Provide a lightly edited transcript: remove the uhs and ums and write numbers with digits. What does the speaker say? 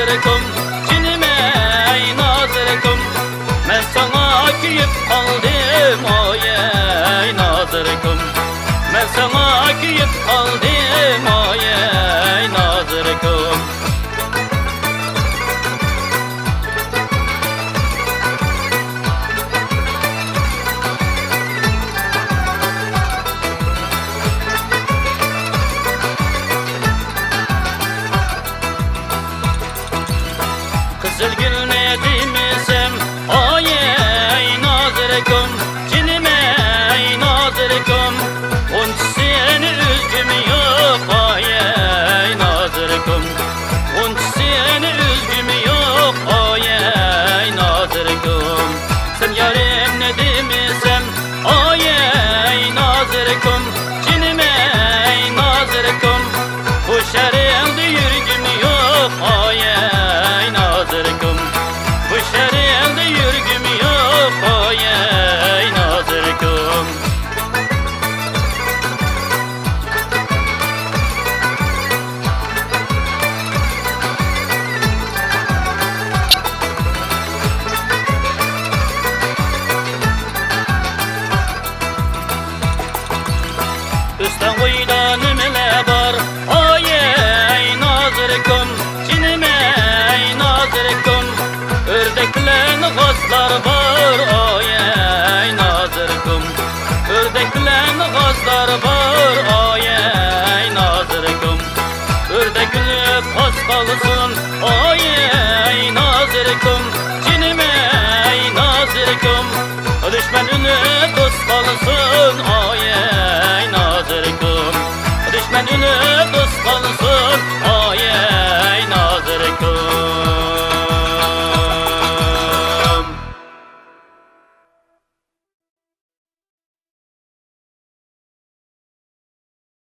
nazırıkum, cinim ey nazırıkum. Ben sana kuyup kaldım oy ey nazırıkum. Ben sana kuyup kaldım oy ey nazırıkum. Kızıl gül ne demesem oy ey nazırıkum, cinim ey nazırıkum. Onun seni üzgüm yok oy ey nazırıkum. Onun seni üzgüm yok oy ey nazırıkum. Sen yarim ne demesem oy ey nazırıkum, cinim ey nazırıkum. Bu şerinde yürgüm yok oy ey nazırıkum. Bu şerinde yürgüm yok oy ey nazırıkum. Üstten koyda nimele var oy ey nazırıkum, cinim ey nazırıkum. Ördeklen gazlar var oy ey nazırıkum. Ördeklen gazlar var oy ey nazırıkum. Ördekli pas kalsın oy ey nazırıkum, cinim ey nazırıkum. Düşmanını dost kalsın oy ey nazırıkum. Düşmanını dost kalsın oy ey nazırıkum.